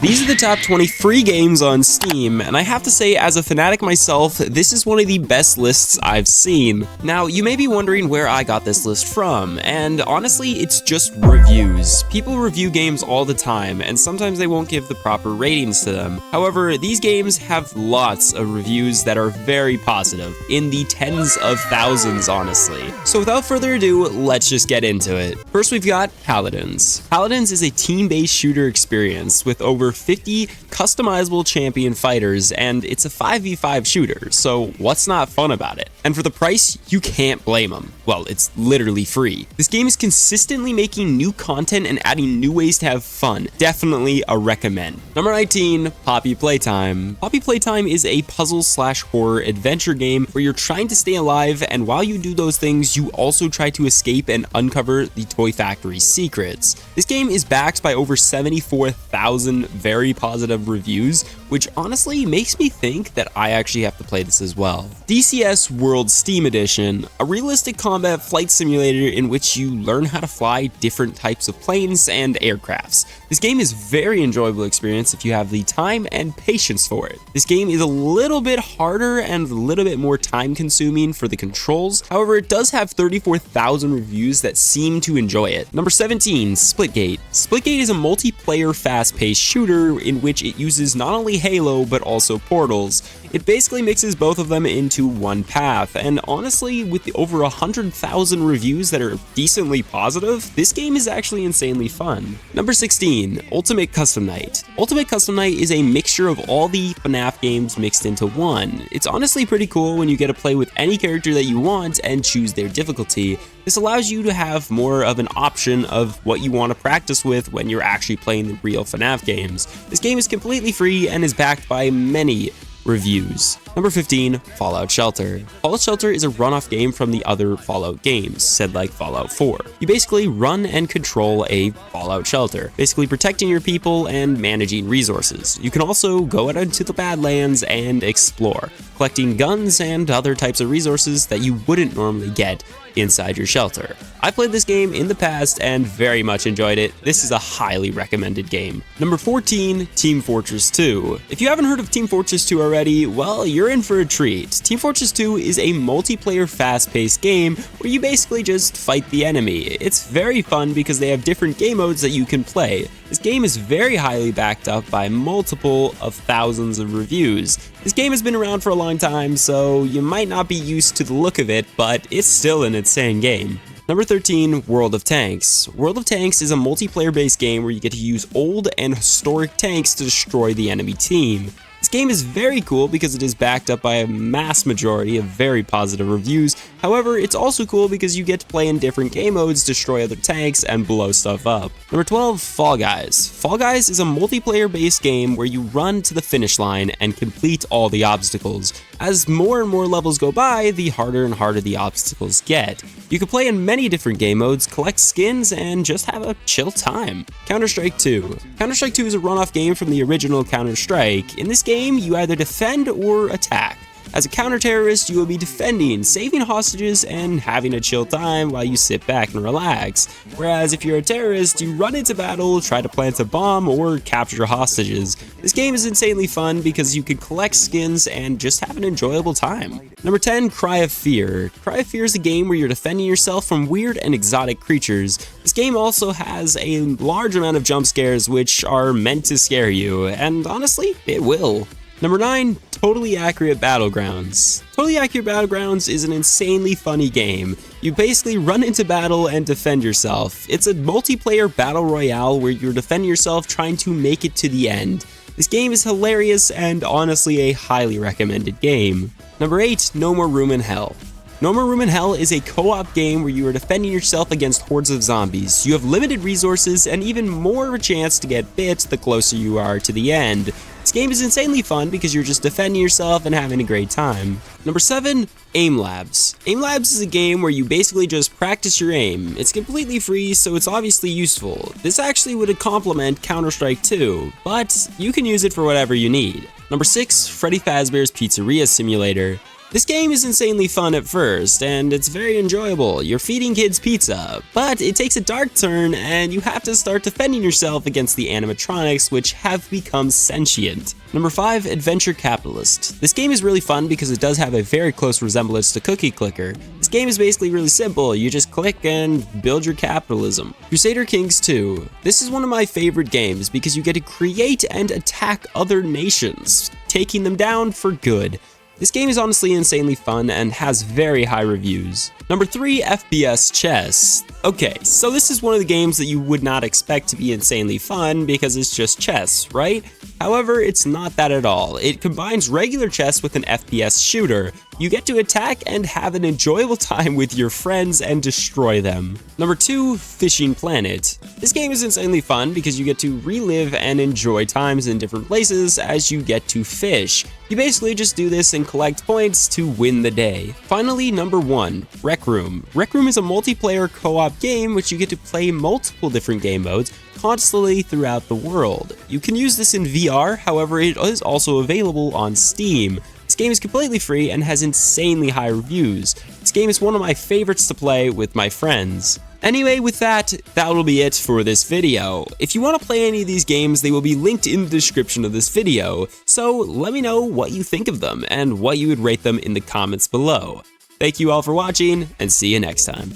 These are the top 20 free games on Steam, and I have to say, as a fanatic myself, this is one of the best lists I've seen. Now, you may be wondering where I got this list from, and honestly, it's just reviews. People review games all the time, and sometimes they won't give the proper ratings to them. However, these games have lots of reviews that are very positive, in the tens of thousands, honestly. So without further ado, let's just get into it. First, we've got Paladins. Paladins is a team-based shooter experience with over 50 customizable champion fighters, and it's a 5v5 shooter, so what's not fun about it? And for the price, you can't blame them. Well, it's literally free. This game is consistently making new content and adding new ways to have fun. Definitely a recommend. Number 19, Poppy Playtime. Poppy Playtime is a puzzle/horror adventure game where you're trying to stay alive, and while you do those things, you also try to escape and uncover the Toy Factory's secrets. This game is backed by over 74,000 very positive reviews, which honestly makes me think that I actually have to play this as well. DCS World Steam Edition, a realistic combat flight simulator in which you learn how to fly different types of planes and aircrafts. This game is a very enjoyable experience if you have the time and patience for it. This game is a little bit harder and a little bit more time consuming for the controls, however it does have 34,000 reviews that seem to enjoy it. Number 17, Splitgate. Splitgate is a multiplayer fast-paced shooter in which it uses not only Halo but also Portals. It basically mixes both of them into one path, and honestly, with the over 100,000 reviews that are decently positive, this game is actually insanely fun. Number 16, Ultimate Custom Night. Ultimate Custom Night is a mixture of all the FNAF games mixed into one. It's honestly pretty cool when you get to play with any character that you want and choose their difficulty. This allows you to have more of an option of what you want to practice with when you're actually playing the real FNAF games. This game is completely free and is backed by many reviews. Number 15, Fallout Shelter. Fallout Shelter is a runoff game from the other Fallout games, said like Fallout 4. You basically run and control a Fallout shelter, basically protecting your people and managing resources. You can also go out into the Badlands and explore, collecting guns and other types of resources that you wouldn't normally get inside your shelter. I played this game in the past and very much enjoyed it. This is a highly recommended game. Number 14, Team Fortress 2. If you haven't heard of Team Fortress 2 already, well, you're in for a treat. Team Fortress 2 is a multiplayer fast-paced game where you basically just fight the enemy. It's very fun because they have different game modes that you can play. This game is very highly backed up by multiple of thousands of reviews. This game has been around for a long time, so you might not be used to the look of it, but it's still an insane game. Number 13, World of Tanks. World of Tanks is a multiplayer-based game where you get to use old and historic tanks to destroy the enemy team. This game is very cool because it is backed up by a mass majority of very positive reviews. However, it's also cool because you get to play in different game modes, destroy other tanks, and blow stuff up. Number 12, Fall Guys. Fall Guys is a multiplayer-based game where you run to the finish line and complete all the obstacles. As more and more levels go by, the harder and harder the obstacles get. You can play in many different game modes, collect skins, and just have a chill time. Counter-Strike 2. Counter-Strike 2 is a runoff game from the original Counter-Strike. In this game, you either defend or attack. As a counter-terrorist, you will be defending, saving hostages, and having a chill time while you sit back and relax. Whereas if you're a terrorist, you run into battle, try to plant a bomb, or capture hostages. This game is insanely fun because you can collect skins and just have an enjoyable time. Number 10, Cry of Fear. Cry of Fear is a game where you're defending yourself from weird and exotic creatures. This game also has a large amount of jump scares which are meant to scare you, and honestly, it will. Number 9, Totally Accurate Battlegrounds. Totally Accurate Battlegrounds is an insanely funny game. You basically run into battle and defend yourself. It's a multiplayer battle royale where you're defending yourself trying to make it to the end. This game is hilarious and honestly a highly recommended game. Number 8, No More Room in Hell. No More Room in Hell is a co-op game where you are defending yourself against hordes of zombies. You have limited resources and even more of a chance to get bit the closer you are to the end. This game is insanely fun because you're just defending yourself and having a great time. Number 7, Aim Labs. Aim Labs is a game where you basically just practice your aim. It's completely free, so it's obviously useful. This actually would complement Counter-Strike 2, but you can use it for whatever you need. Number 6, Freddy Fazbear's Pizzeria Simulator. This game is insanely fun at first, and it's very enjoyable. You're feeding kids pizza, but it takes a dark turn and you have to start defending yourself against the animatronics, which have become sentient. Number 5, Adventure Capitalist. This game is really fun because it does have a very close resemblance to Cookie Clicker. This game is basically really simple. You just click and build your capitalism. Crusader Kings 2. This is one of my favorite games because you get to create and attack other nations, taking them down for good. This game is honestly insanely fun and has very high reviews. Number 3, FPS Chess. Okay, so this is one of the games that you would not expect to be insanely fun because it's just chess, right? However, it's not that at all. It combines regular chess with an FPS shooter. You get to attack and have an enjoyable time with your friends and destroy them. Number 2, Fishing Planet. This game is insanely fun because you get to relive and enjoy times in different places as you get to fish. You basically just do this and collect points to win the day. Finally, number 1, Rec Room. Rec Room is a multiplayer co-op game which you get to play multiple different game modes constantly throughout the world. You can use this in VR, however it is also available on Steam. This game is completely free and has insanely high reviews. This game is one of my favorites to play with my friends. Anyway, with that will be it for this video. If you want to play any of these games, they will be linked in the description of this video, so let me know what you think of them and what you would rate them in the comments below. Thank you all for watching, and see you next time.